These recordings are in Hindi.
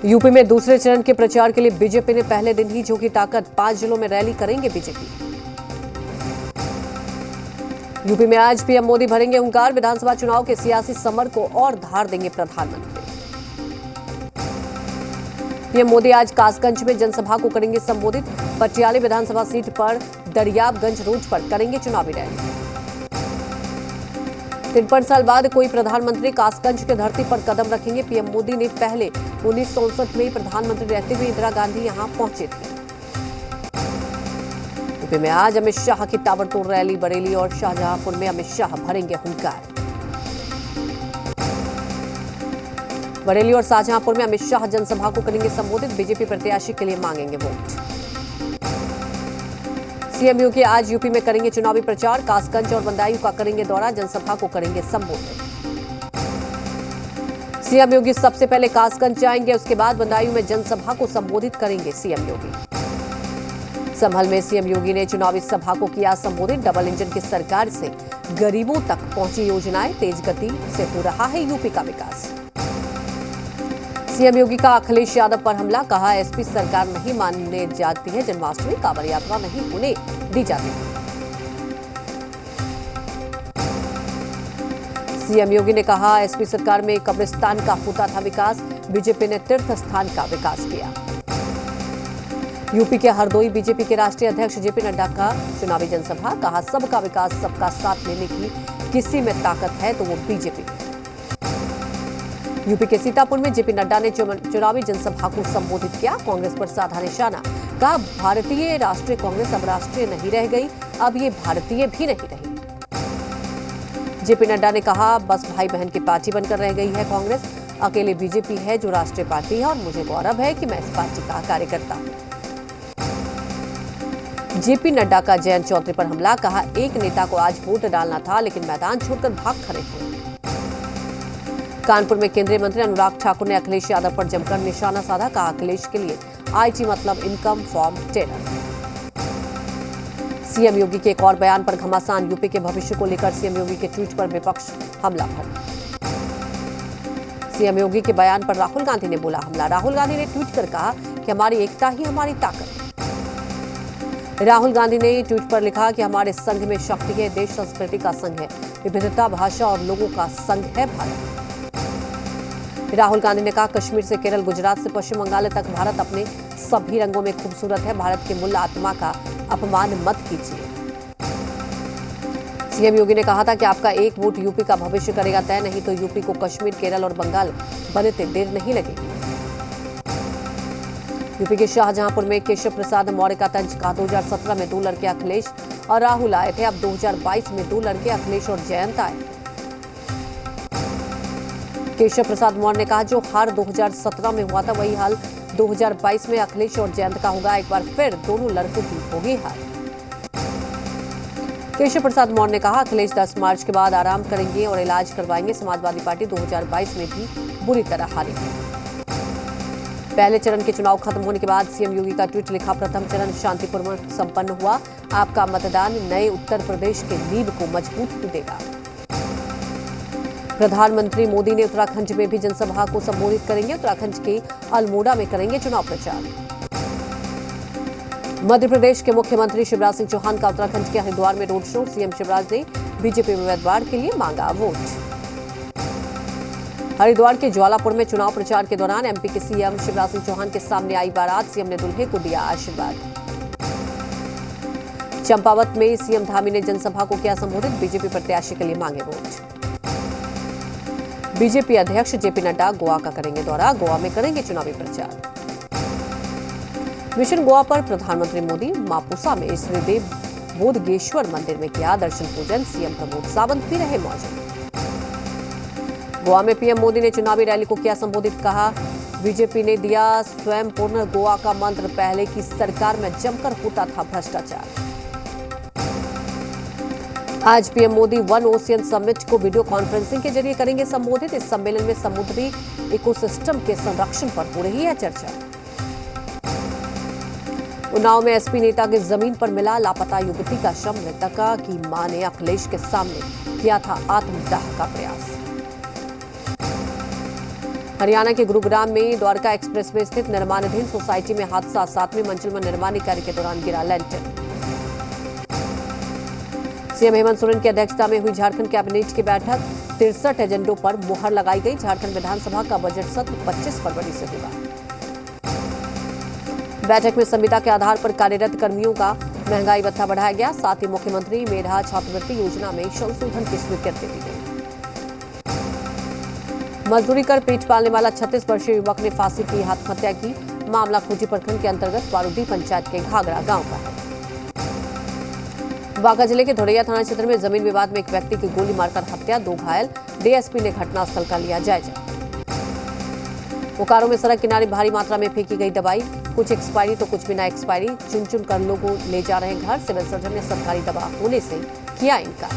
यूपी में दूसरे चरण के प्रचार के लिए बीजेपी ने पहले दिन ही झोंकी ताकत, 5 जिलों में रैली करेंगे बीजेपी। यूपी में आज पीएम मोदी भरेंगे हुंकार, विधानसभा चुनाव के सियासी समर को और धार देंगे प्रधानमंत्री। पीएम मोदी आज कासगंज में जनसभा को करेंगे संबोधित, पटियाला विधानसभा सीट पर दरियाबगंज रोड पर करेंगे चुनावी रैली। 53 साल बाद कोई प्रधानमंत्री कासगंज की धरती पर कदम रखेंगे। पीएम मोदी ने पहले 1969 में प्रधानमंत्री रहते हुए इंदिरा गांधी यहां पहुंचे थे। यूपी में आज अमित शाह की ताबड़तोड़ रैली, बरेली और शाहजहांपुर में अमित शाह भरेंगे हुंकार। बरेली और शाहजहांपुर में अमित शाह जनसभा को करेंगे संबोधित, बीजेपी प्रत्याशी के लिए मांगेंगे वोट। सीएम योगी आज यूपी में करेंगे चुनावी प्रचार, कासगंज और बदायूं का करेंगे दौरा, जनसभा को करेंगे संबोधित। सीएम योगी सबसे पहले कासगंज जाएंगे, उसके बाद बदायूं में जनसभा को संबोधित करेंगे सीएम योगी। संभल में सीएम योगी ने चुनावी सभा को किया संबोधित, डबल इंजन की सरकार से गरीबों तक पहुंची योजनाएं, तेज गति से हो रहा है यूपी का विकास। सीएम योगी का अखिलेश यादव पर हमला, कहा एसपी सरकार नहीं मानने जाती है, जन्माष्टमी कांवड़ यात्रा नहीं होने दी जाती। सीएम योगी ने कहा एसपी सरकार में कब्रिस्तान का होता था विकास, बीजेपी ने तीर्थ स्थान का विकास किया। यूपी के हरदोई बीजेपी के राष्ट्रीय अध्यक्ष जेपी नड्डा का चुनावी जनसभा, कहा सबका विकास सबका साथ लेने की किसी में ताकत है तो वो बीजेपी। यूपी के सीतापुर में जेपी नड्डा ने चुनावी जनसभा को संबोधित किया, कांग्रेस पर साधा निशाना, कहा भारतीय राष्ट्रीय कांग्रेस अब राष्ट्रीय नहीं रह गई, अब ये भारतीय भी नहीं रही। जेपी नड्डा ने कहा बस भाई बहन की पार्टी बनकर रह गई है कांग्रेस, अकेले बीजेपी है जो राष्ट्रीय पार्टी है और मुझे गौरव है कि मैं इस पार्टी का कार्यकर्ता हूं। जेपी नड्डा का जयंत चौधरी पर हमला, कहा एक नेता को आज वोट डालना था लेकिन मैदान छोड़कर भाग खड़े हुए। कानपुर में केंद्रीय मंत्री अनुराग ठाकुर ने अखिलेश यादव पर जमकर निशाना साधा, कहा अखिलेश के लिए आईटी मतलब इनकम फॉर्म टेरर। सीएम योगी के एक और बयान पर घमासान, यूपी के भविष्य को लेकर सीएम योगी के ट्वीट पर विपक्ष हमला भर। सीएम योगी के बयान पर राहुल गांधी ने बोला हमला, राहुल गांधी ने ट्वीट कर कहा कि हमारी एकता ही हमारी ताकत। राहुल गांधी ने ट्वीट पर लिखा कि हमारे संघ में शक्ति है, देश संस्कृति का संघ है, विविधता भाषा और लोगों का संघ है भारत। राहुल गांधी ने कहा कश्मीर से केरल, गुजरात से पश्चिम बंगाल तक भारत अपने सभी रंगों में खूबसूरत है, भारत के मूल आत्मा का अपमान मत कीजिए। सीएम योगी ने कहा था कि आपका एक वोट यूपी का भविष्य करेगा तय, नहीं तो यूपी को कश्मीर, केरल और बंगाल बनते देर नहीं लगेगी। यूपी के शाहजहांपुर में केशव प्रसाद मौर्य का तंज, कहा 2017 में 2 लड़के अखिलेश और राहुल आए थे, अब 2022 में 2 लड़के अखिलेश और जयंत आए। केशव प्रसाद मौर्य ने कहा जो हार 2017 में हुआ था वही हाल 2022 में अखिलेश और जयंत का होगा, एक बार फिर दोनों लड़कों की होगी हार। केशव प्रसाद मौर्य ने कहा अखिलेश 10 मार्च के बाद आराम करेंगे और इलाज करवाएंगे, समाजवादी पार्टी 2022 में भी बुरी तरह हारी। पहले चरण के चुनाव खत्म होने के बाद सीएम योगी का ट्वीट लिखा, प्रथम चरण शांतिपूर्वक संपन्न हुआ, आपका मतदान नए उत्तर प्रदेश के नींव को मजबूत देगा। प्रधानमंत्री मोदी ने उत्तराखंड में भी जनसभा को संबोधित करेंगे, उत्तराखंड के अल्मोड़ा में करेंगे चुनाव प्रचार। मध्य प्रदेश के मुख्यमंत्री शिवराज सिंह चौहान का उत्तराखंड के हरिद्वार में रोड शो, सीएम शिवराज ने बीजेपी उम्मीदवार के लिए मांगा वोट। हरिद्वार के ज्वालापुर में चुनाव प्रचार के दौरान एमपी के सीएम शिवराज सिंह चौहान के सामने आई बारात, सीएम ने दूल्हे को दिया आशीर्वाद। चंपावत में सीएम धामी ने जनसभा को किया संबोधित, बीजेपी प्रत्याशी के लिए मांगे वोट। बीजेपी अध्यक्ष जेपी नड्डा गोवा का करेंगे दौरा, गोवा में करेंगे चुनावी प्रचार। मिशन गोवा पर प्रधानमंत्री मोदी मापुसा में श्रीदेव बोधगेश्वर मंदिर में किया दर्शन पूजन, सीएम प्रमोद सावंत भी रहे मौजूद। गोवा में पीएम मोदी ने चुनावी रैली को किया संबोधित, कहा बीजेपी ने दिया स्वयं पूर्ण गोवा का मंत्र, पहले की सरकार में जमकर होता था भ्रष्टाचार। आज PM Modi one ocean summit को वीडियो कॉन्फ्रेंसिंग के जरिए करेंगे संबोधित, इस सम्मेलन में समुद्री इकोसिस्टम के संरक्षण पर हो रही है चर्चा। उन्नाव में एसपी नेता की जमीन पर मिला लापता युवती का शव, मृतका की मां ने अखिलेश के सामने किया था आत्मदाह का प्रयास। हरियाणा के गुरुग्राम में द्वारका एक्सप्रेस में स्थित निर्माणाधीन सोसाइटी में हादसा। 7वीं मंजिल में निर्माणी कार्य के दौरान गिरा लेंटर। सीएम हेमंत सोरेन की अध्यक्षता में हुई झारखंड कैबिनेट की बैठक। 63 एजेंडों पर मुहर लगाई गई। झारखंड विधानसभा का बजट सत्र 25 फरवरी से होगा। बैठक में संविदा के आधार पर कार्यरत कर्मियों का महंगाई भत्ता बढ़ाया गया। साथ ही मुख्यमंत्री मेधा छात्रवृत्ति योजना में संशोधन की स्वीकृति दी गई। मजदूरी कर पेट पालने वाला 36 वर्षीय युवक ने फांसी की आत्महत्या की। मामला खूंटी प्रखंड के अंतर्गत बारूदी पंचायत के घाघरा गांव का है। बांका जिले के धोरैया थाना क्षेत्र में जमीन विवाद में एक व्यक्ति की गोली मारकर हत्या, 2 घायल। डीएसपी ने घटनास्थल का लिया जायजा। बोकारो में सड़क किनारे भारी मात्रा में फेंकी गई दवाई, कुछ एक्सपायरी तो कुछ बिना एक्सपायरी। चुन चुन कर लोगों ले जा रहे घर। सिविल सर्जन ने सरकारी दवा होने से किया इनकार।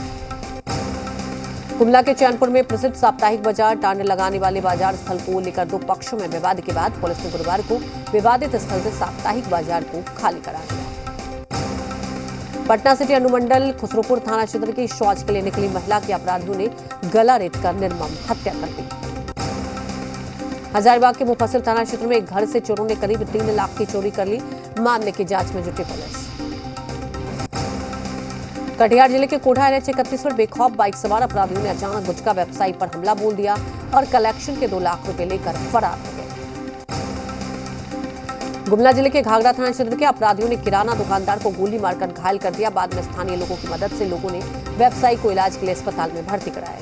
गुमला के चैनपुर में प्रसिद्ध साप्ताहिक बाजार टांडे लगाने वाले बाजार स्थल को लेकर 2 पक्षों में विवाद के बाद पुलिस ने गुरुवार को विवादित स्थल से साप्ताहिक बाजार को खाली करा दिया। पटना सिटी अनुमंडल खुसरोपुर थाना क्षेत्र की शौच के लिए निकली महिला की अपराधियों ने गला रेतकर निर्मम हत्या कर दी। हजारीबाग के मुफस्सिल थाना क्षेत्र में एक घर से चोरों ने करीब 3 लाख की चोरी कर ली। मामले की जांच में जुटी पुलिस। कटिहार जिले के कोढ़ा NH 31 पर बेखौफ बाइक सवार अपराधियों ने अचानक गुटखा व्यवसायी पर हमला बोल दिया और कलेक्शन के 2 लाख रुपए लेकर फरार हो गए। गुमला जिले के घाघरा थाना क्षेत्र के अपराधियों ने किराना दुकानदार को गोली मारकर घायल कर दिया। बाद में स्थानीय लोगों की मदद से लोगों ने व्यवसायी को इलाज के लिए अस्पताल में भर्ती कराया।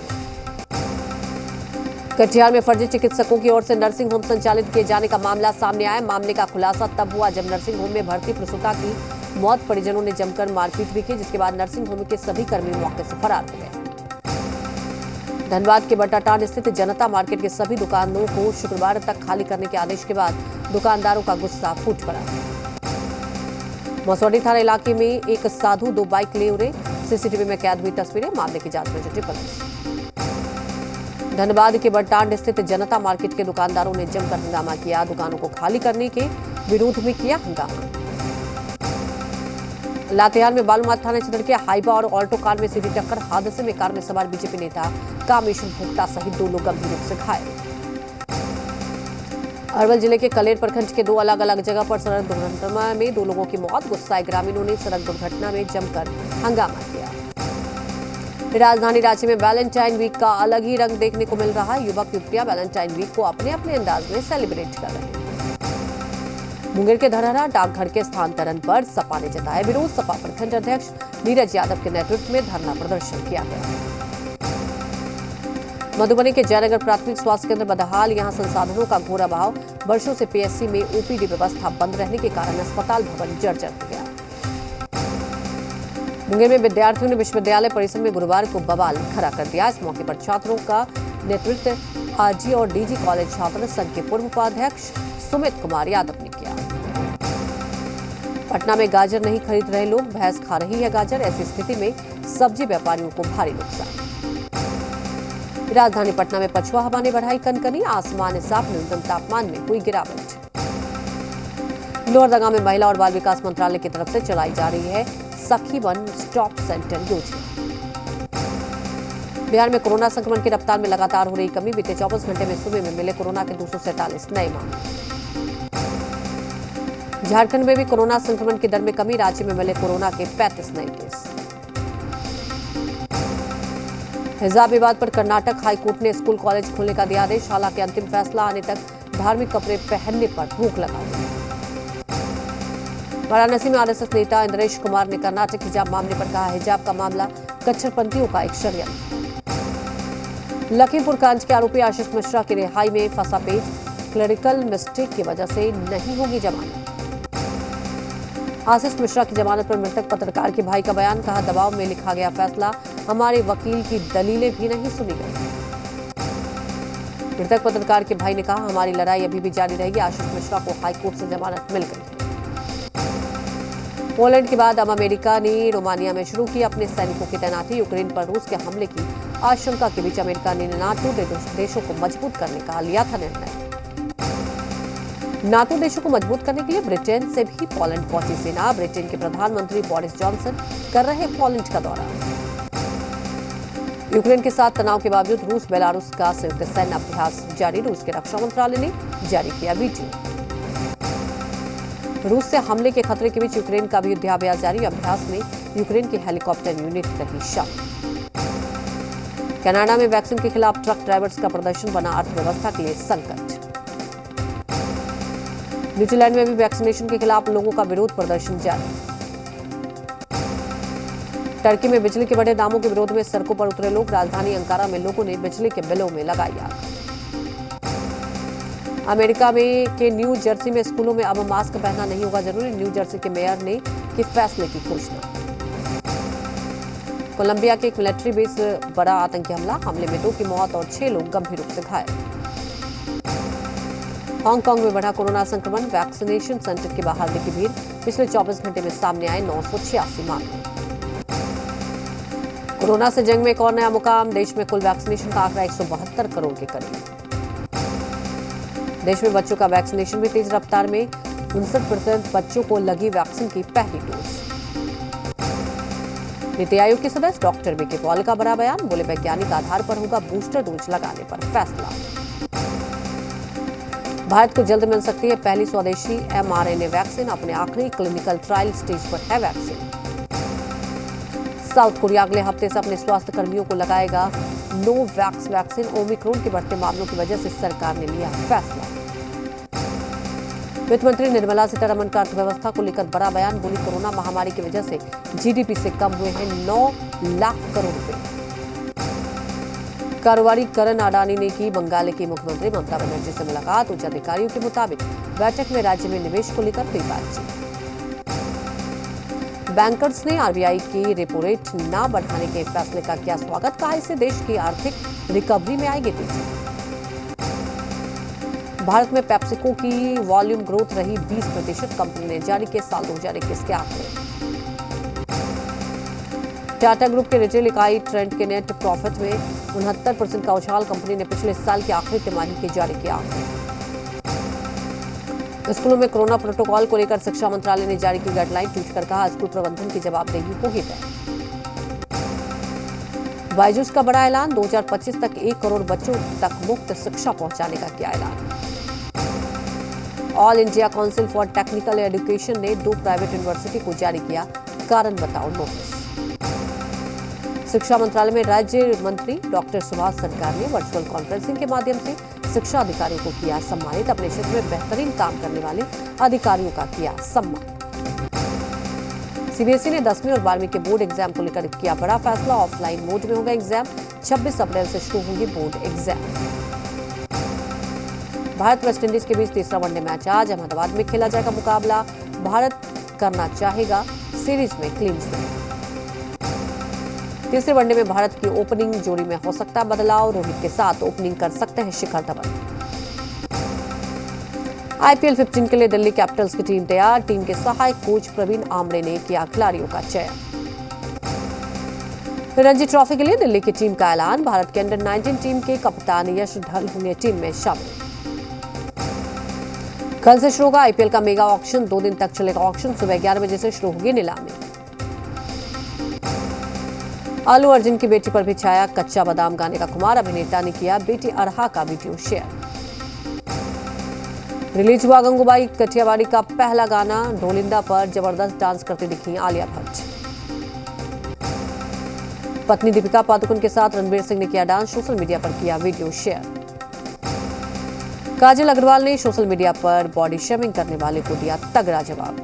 कटिहार में फर्जी चिकित्सकों की ओर से नर्सिंग होम संचालित किए जाने का मामला सामने आया। मामले का खुलासा तब हुआ जब नर्सिंग होम में भर्ती प्रसूता की मौत परिजनों ने जमकर मारपीट भी की, जिसके बाद नर्सिंग होम के सभी कर्मी मौके से फरार हो गए। धनबाद के बटाटांड स्थित जनता मार्केट के सभी दुकानों को शुक्रवार तक खाली करने के आदेश के बाद दुकानदारों का गुस्सा फूट पड़ा। मसौढ़ी थाना इलाके में एक साधु 2 बाइक ले उड़े। सीसीटीवी में कैद हुई तस्वीरें। मामले की जांच में जुटी पुलिस। धनबाद के बटाटांड स्थित जनता मार्केट के दुकानदारों ने जमकर हंगामा किया। दुकानों को खाली करने के विरोध में किया हंगामा। लातेहार में बालूमाथ थाना क्षेत्र के हाइबा और ऑल्टो कार में सीधी टक्कर। हादसे में कार में सवार बीजेपी नेता कामेश्वर भोक्ता सहित 2 लोग गंभीर रूप से घायल। अरवल जिले के कलेर प्रखंड के 2 अलग अलग जगह पर सड़क दुर्घटना में 2 लोगों की मौत। गुस्साए ग्रामीणों ने सड़क दुर्घटना में जमकर हंगामा किया। राजधानी रांची में वैलेंटाइन वीक का अलग ही रंग देखने को मिल रहा है। युवक युवतियां वैलेंटाइन वीक को अपने अपने अंदाज में सेलिब्रेट कर रहे हैं। मुंगेर के धरहरा डाकघर के स्थानांतरण पर सपा ने जताया विरोध। सपा प्रखंड अध्यक्ष नीरज यादव के नेतृत्व में धरना प्रदर्शन किया गया। मधुबनी के जयनगर प्राथमिक स्वास्थ्य केंद्र बदहाल। यहां संसाधनों का घोर अभाव। वर्षों से पीएचसी में ओपीडी व्यवस्था बंद रहने के कारण अस्पताल भवन जर्जर हो गया। मुंगेर में विद्यार्थियों ने विश्वविद्यालय परिसर में गुरुवार को बवाल खड़ा कर दिया। इस मौके पर छात्रों का नेतृत्व आरजी और डीजी कॉलेज छात्र संघ के पूर्व उपाध्यक्ष सुमित कुमार यादव ने किया। पटना में गाजर नहीं खरीद रहे लोग। भैंस खा रही है गाजर। ऐसी स्थिति में सब्जी व्यापारियों को भारी नुकसान। राजधानी पटना में पछुआ हवा ने बढ़ाई कनकनी। आसमान साफ। न्यूनतम तापमान में हुई गिरावट। लोहरदगा में महिला और बाल विकास मंत्रालय की तरफ से चलाई जा रही है सखी वन स्टॉप सेंटर योजना। बिहार में कोरोना संक्रमण की रफ्तार में लगातार हो रही कमी। बीते 24 घंटे में सुबह में मिले कोरोना के 247 नए मामले। झारखंड में भी कोरोना संक्रमण की दर में कमी। राज्य में मिले कोरोना के 35 नए केस। हिजाब विवाद पर कर्नाटक हाईकोर्ट ने स्कूल कॉलेज खोलने का दिया आदेश। हालांकि अंतिम फैसला आने तक धार्मिक कपड़े पहनने पर रोक लगा दी। वाराणसी में आरएसएस नेता इंद्रेश कुमार ने कर्नाटक हिजाब मामले पर कहा, हिजाब का मामला कट्टरपंथियों का एक षड्यंत्र। लखीमपुर कांड के आरोपी आशीष मिश्रा की रिहाई में फंसा पेच। क्लरिकल मिस्टेक की वजह से नहीं होगी जमानत। आशीष मिश्रा की जमानत पर मृतक पत्रकार के भाई का बयान। कहा, दबाव में लिखा गया फैसला। हमारे वकील की दलीलें भी नहीं सुनी गई। मृतक पत्रकार के भाई ने कहा, हमारी लड़ाई अभी भी जारी रहेगी। आशीष मिश्रा को हाईकोर्ट से जमानत मिल गई है। पोलैंड के बाद अब अमेरिका ने रोमानिया में शुरू की अपने सैनिकों की तैनाती। यूक्रेन पर रूस के हमले की आशंका के बीच अमेरिका ने नाटो देशों को मजबूत करने का लिया था निर्णय। नाटो देशों को मजबूत करने के लिए ब्रिटेन से भी पोलैंड पहुंची सेना। ब्रिटेन के प्रधानमंत्री बोरिस जॉनसन कर रहे पोलैंड का दौरा। यूक्रेन के साथ तनाव के बावजूद रूस बेलारूस का संयुक्त सैन्य अभ्यास जारी। रूस के रक्षा मंत्रालय ने जारी किया वीडियो। रूस से हमले के खतरे के बीच यूक्रेन का भी युद्धाभ्यास जारी। अभ्यास में यूक्रेन की हेलीकॉप्टर यूनिट रही शामिल। कनाडा में वैक्सीन के खिलाफ ट्रक ड्राइवर्स का प्रदर्शन बना अर्थव्यवस्था के लिए संकट। न्यूजीलैंड में भी वैक्सीनेशन के खिलाफ लोगों का विरोध प्रदर्शन जारी। टर्की में बिजली के बढ़े दामों के विरोध में सड़कों पर उतरे लोग। राजधानी अंकारा में लोगों ने बिजली के बिलों में लगाई आग। अमेरिका में के न्यू जर्सी में स्कूलों में अब मास्क पहनना नहीं होगा जरूरी। न्यू जर्सी के मेयर ने की फैसले की घोषणा। कोलंबिया के एक मिलिट्री बेस बड़ा आतंकी हमले में 2 की मौत और 6 लोग गंभीर रूप से घायल। हांगकांग में बढ़ा कोरोना संक्रमण। वैक्सीनेशन सेंटर के बाहर दिखी भीड़। पिछले 24 घंटे में सामने आए 986 मामले। कोरोना से जंग में एक और नया मुकाम। देश में कुल वैक्सीनेशन का आंकड़ा 172 करोड़ के करीब। देश में बच्चों का वैक्सीनेशन भी तेज रफ्तार में। 59% बच्चों को लगी वैक्सीन की पहली डोज। नीति आयोग के सदस्य डॉक्टर वीके पॉल का बड़ा बयान। बोले वैज्ञानिक आधार पर होगा बूस्टर डोज लगाने पर फैसला। भारत को जल्द मिल सकती है पहली स्वदेशी mRNA वैक्सीन। अपने आखिरी क्लिनिकल ट्रायल स्टेज पर है वैक्सीन। साउथ कोरिया अगले हफ्ते से अपने स्वास्थ्य कर्मियों को लगाएगा नोवैक्स वैक्सीन। ओमिक्रॉन के बढ़ते मामलों की वजह से सरकार ने लिया फैसला। वित्त मंत्री निर्मला सीतारमण का अर्थव्यवस्था को लेकर बड़ा बयान। बोली कोरोना महामारी की वजह से जीडीपी से कम हुए हैं 9 लाख करोड़ रुपए। कारोबारी करण अडानी ने की बंगाल की मुख्यमंत्री ममता बनर्जी से मुलाकात। उच्च अधिकारियों के मुताबिक बैठक में राज्य में निवेश को लेकर हुई बातचीत। बैंकर्स ने आरबीआई की रेपो रेट न बढ़ाने के फैसले का किया स्वागत। कहा इससे देश की आर्थिक रिकवरी में आएगी तेजी। भारत में पेप्सिको की वॉल्यूम ग्रोथ रही 20%। कंपनी ने जारी किए साल 2021 के आंकड़े। टाटा ग्रुप के रिटेल इकाई ट्रेंड के नेट प्रॉफिट में 69% का उछाल। कंपनी ने पिछले साल की आखिरी तिमाही के जारी किए आंकड़े। स्कूलों में कोरोना प्रोटोकॉल को लेकर शिक्षा मंत्रालय ने जारी की गाइडलाइन। ट्वीट कर कहा स्कूल प्रबंधन की जवाबदेही होगी तय। बायजूस का बड़ा ऐलान। 2025 तक 1 करोड़ बच्चों तक मुफ्त शिक्षा पहुंचाने का किया ऐलान। All India council for technical education ने 2 प्राइवेट यूनिवर्सिटी को जारी किया कारण बताओ नोटिस। शिक्षा मंत्रालय में राज्य मंत्री डॉक्टर सुभाष सरकार ने वर्चुअल कॉन्फ्रेंसिंग के माध्यम से शिक्षा अधिकारियों को किया सम्मानित। अपने क्षेत्र में बेहतरीन काम करने वाले अधिकारियों का किया सम्मान। सीबीएसई ने 10वीं और 12वीं के बोर्ड एग्जाम को लेकर किया बड़ा फैसला। ऑफलाइन मोड में होगा एग्जाम। 26 अप्रैल से शुरू होंगे board exam. Bharat West Indies के बीच तीसरा वनडे मैच आज अहमदाबाद में खेला जाएगा मुकाबला। भारत करना चाहेगा सीरीज में क्लीन स्वीप। तीसरे वनडे में भारत की ओपनिंग जोड़ी में हो सकता है बदलाव। रोहित के साथ ओपनिंग कर सकते हैं शिखर धवन। आईपीएल 15 के लिए दिल्ली कैपिटल्स की टीम तैयार। टीम के सहायक कोच प्रवीण आमरे ने किया खिलाड़ियों का चयन। रणजी ट्रॉफी के लिए दिल्ली की टीम का ऐलान। भारत के अंडर 19 टीम के कप्तान यश ढल होंगे टीम में शामिल। कल से शुरू होगा आईपीएल का मेगा ऑक्शन। 2 दिन तक चलेगा ऑक्शन। सुबह 11 बजे से शुरू होगी नीलामी। अल्लू अर्जुन की बेटी पर भी छाया कच्चा बादाम गाने का खुमार। अभिनेता ने किया बेटी अरहा का वीडियो शेयर। रिलीज हुआ गंगूबाई कठियावाड़ी का पहला गाना। ढोलिंदा पर जबरदस्त डांस करती दिखी आलिया भट्ट। पत्नी दीपिका पादुकोण के साथ रणबीर सिंह ने किया डांस। सोशल मीडिया पर किया वीडियो शेयर। काजल अग्रवाल ने सोशल मीडिया पर बॉडी शेमिंग करने वाले को दिया तगड़ा जवाब।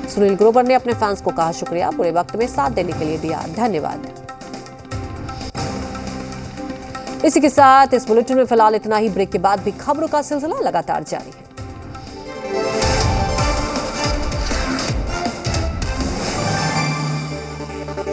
सुनील ग्रोवर ने अपने फैंस को कहा शुक्रिया। पूरे वक्त में साथ देने के लिए दिया धन्यवाद। इसी के साथ इस बुलेटिन में फिलहाल इतना ही। ब्रेक के बाद भी खबरों का सिलसिला लगातार जारी है।